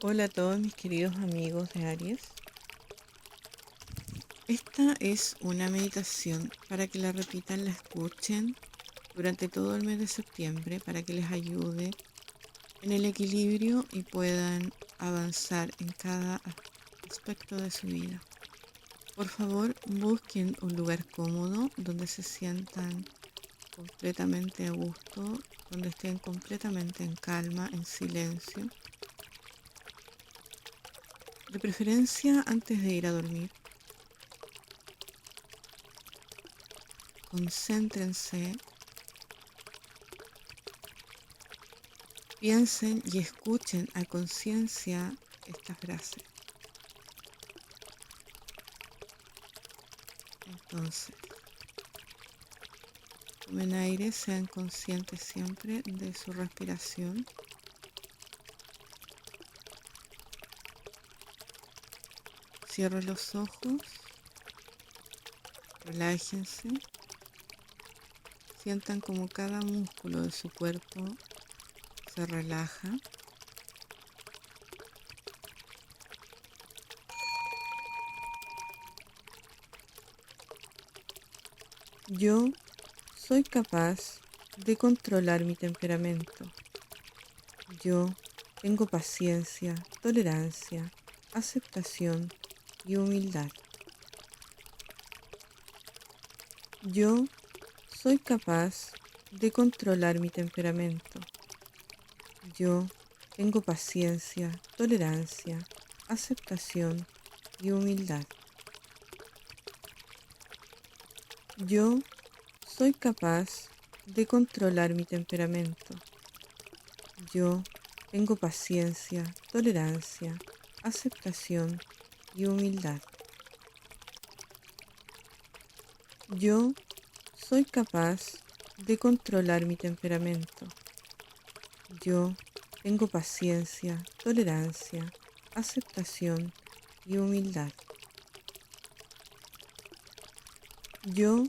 Hola a todos mis queridos amigos de Aries. Esta es una meditación para que la repitan, la escuchen durante todo el mes de septiembre para que les ayude en el equilibrio y puedan avanzar en cada aspecto de su vida. Por favor, busquen un lugar cómodo donde se sientan completamente a gusto, donde estén completamente en calma, en silencio. De preferencia antes de ir a dormir. Concéntrense, piensen y escuchen a conciencia esta frase. Entonces, tomen aire, sean conscientes siempre de su respiración. Cierren los ojos, relájense, sientan como cada músculo de su cuerpo se relaja. Yo soy capaz de controlar mi temperamento. Yo tengo paciencia, tolerancia, aceptación y humildad. Yo soy capaz de controlar mi temperamento. Yo tengo paciencia, tolerancia, aceptación y humildad. Yo soy capaz de controlar mi temperamento. Yo tengo paciencia, tolerancia, aceptación y humildad. Yo soy capaz de controlar mi temperamento. Yo tengo paciencia, tolerancia, aceptación y humildad. Yo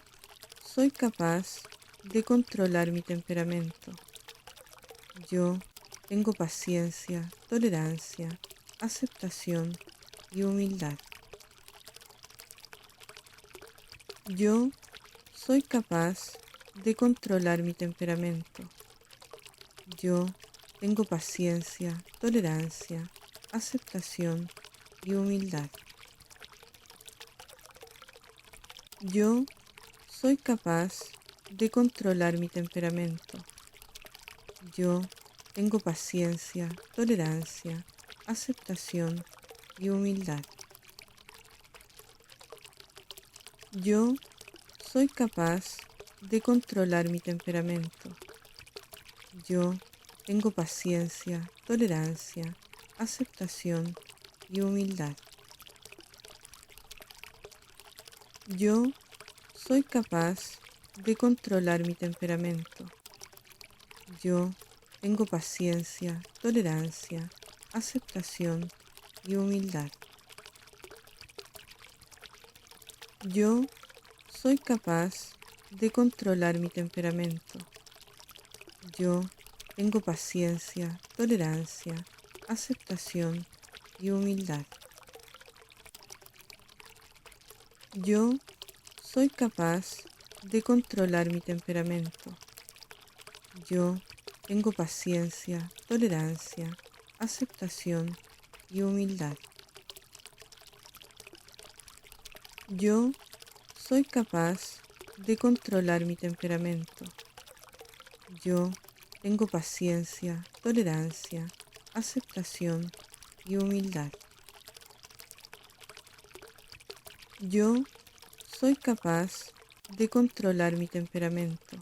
soy capaz de controlar mi temperamento. Yo tengo paciencia, tolerancia, aceptación y humildad. Yo soy capaz de controlar mi temperamento. Yo tengo paciencia, tolerancia, aceptación y humildad. Yo soy capaz de controlar mi temperamento. Yo tengo paciencia, tolerancia, aceptación y humildad. Yo soy capaz de controlar mi temperamento. Yo tengo paciencia, tolerancia, aceptación y humildad. Yo soy capaz de controlar mi temperamento. Yo tengo paciencia, tolerancia, aceptación y humildad. Yo soy capaz de controlar mi temperamento. Yo tengo paciencia, tolerancia, aceptación y humildad. Yo soy capaz de controlar mi temperamento. Yo tengo paciencia, tolerancia, aceptación y humildad. Yo soy capaz de controlar mi temperamento. Yo tengo paciencia, tolerancia, aceptación y humildad. Yo soy capaz de controlar mi temperamento.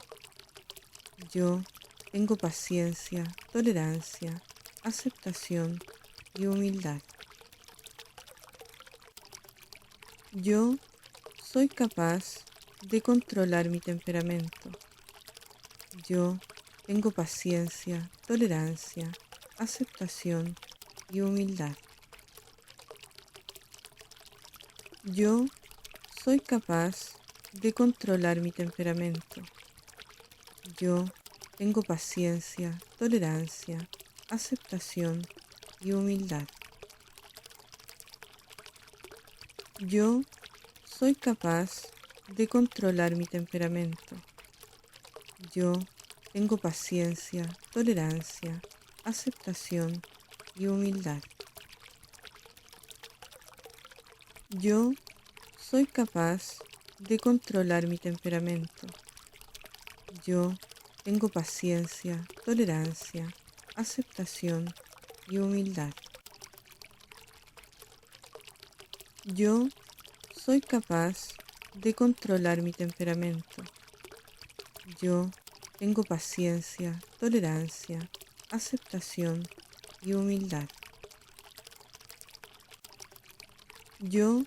Yo tengo paciencia, tolerancia, aceptación y humildad. Yo soy capaz de controlar mi temperamento. Yo tengo paciencia, tolerancia, aceptación y humildad. Yo soy capaz de controlar mi temperamento. Yo tengo paciencia, tolerancia, aceptación y humildad. Yo soy capaz de controlar mi temperamento. Yo tengo paciencia, tolerancia, aceptación y humildad. Yo soy capaz de controlar mi temperamento. Yo tengo paciencia, tolerancia, aceptación y humildad. Yo soy capaz de controlar mi temperamento. Yo tengo paciencia, tolerancia, aceptación y humildad. Yo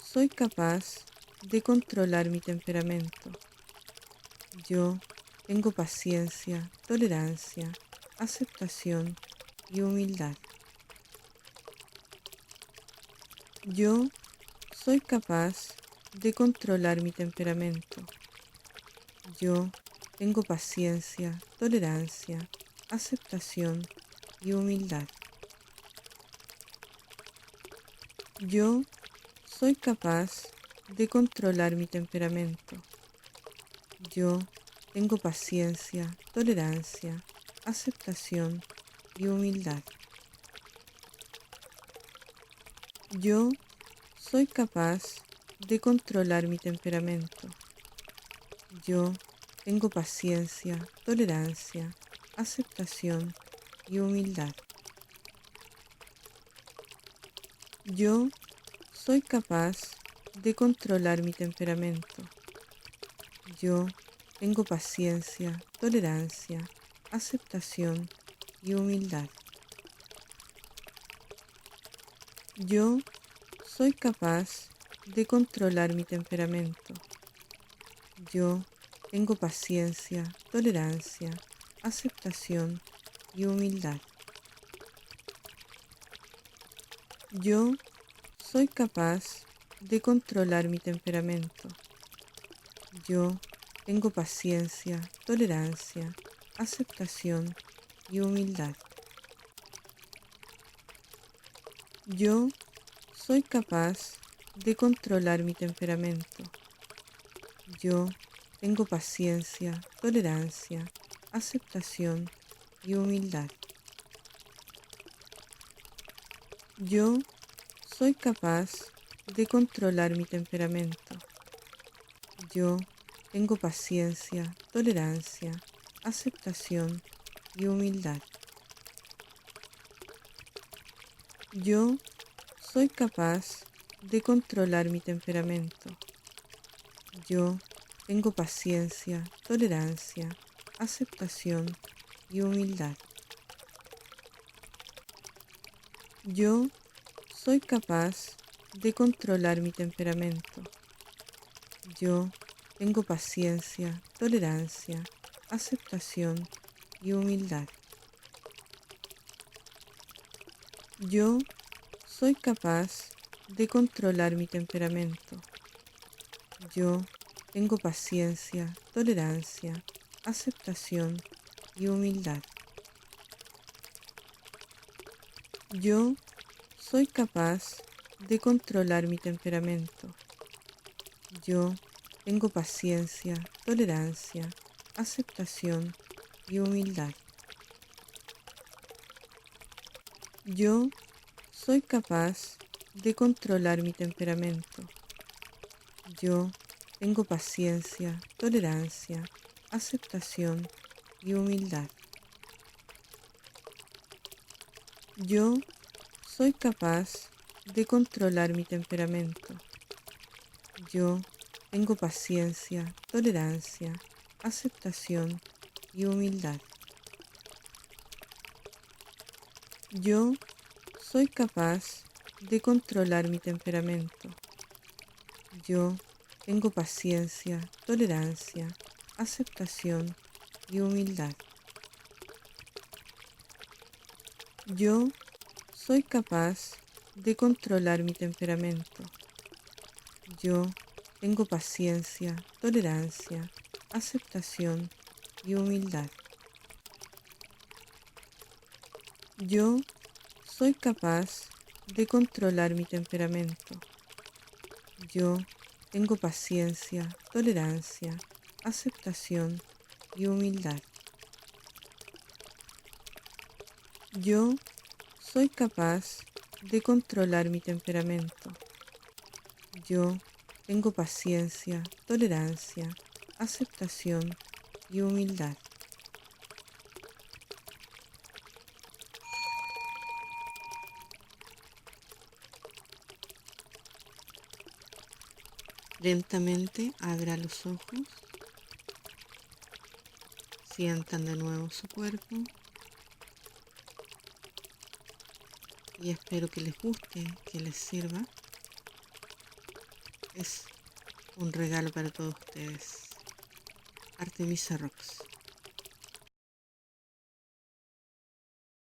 soy capaz de controlar mi temperamento. Yo tengo paciencia, tolerancia, aceptación y humildad. Yo soy capaz de controlar mi temperamento. Yo tengo paciencia, tolerancia, aceptación y humildad. Yo soy capaz de controlar mi temperamento. Yo tengo paciencia, tolerancia, aceptación y humildad. Yo soy capaz de controlar mi temperamento. Yo tengo paciencia, tolerancia, aceptación y humildad. Yo soy capaz de controlar mi temperamento. Yo tengo paciencia, tolerancia, aceptación y humildad. Yo soy capaz de controlar mi temperamento. Yo tengo paciencia, tolerancia, aceptación y humildad. Yo soy capaz de controlar mi temperamento. Yo tengo paciencia, tolerancia, aceptación y humildad. Yo soy capaz de controlar mi temperamento. Yo tengo paciencia, tolerancia, aceptación y humildad. Yo soy capaz de controlar mi temperamento. Yo tengo paciencia, tolerancia, aceptación y humildad. Yo soy capaz de controlar mi temperamento. Yo tengo paciencia, tolerancia, aceptación y humildad. Yo soy capaz de controlar mi temperamento. Yo tengo paciencia, tolerancia, aceptación y humildad. Yo soy capaz de controlar mi temperamento. Yo tengo paciencia, tolerancia, aceptación y humildad. Yo soy capaz de controlar mi temperamento. Yo tengo paciencia, tolerancia, aceptación y humildad. Yo soy capaz de controlar mi temperamento. Yo tengo paciencia, tolerancia, aceptación y humildad. Yo soy capaz de controlar mi temperamento. Yo tengo paciencia, tolerancia, aceptación y humildad. Yo soy capaz de controlar mi temperamento. Yo tengo paciencia, tolerancia, aceptación y humildad. Yo soy capaz de controlar mi temperamento. Yo tengo paciencia, tolerancia, aceptación y humildad. Yo soy capaz de controlar mi temperamento. Yo tengo paciencia, tolerancia, aceptación y humildad. Yo soy capaz de controlar mi temperamento. Yo tengo paciencia, tolerancia, aceptación y humildad. Lentamente abra los ojos, sientan de nuevo su cuerpo y espero que les guste, que les sirva. Es un regalo para todos ustedes. Artemisa Rocks.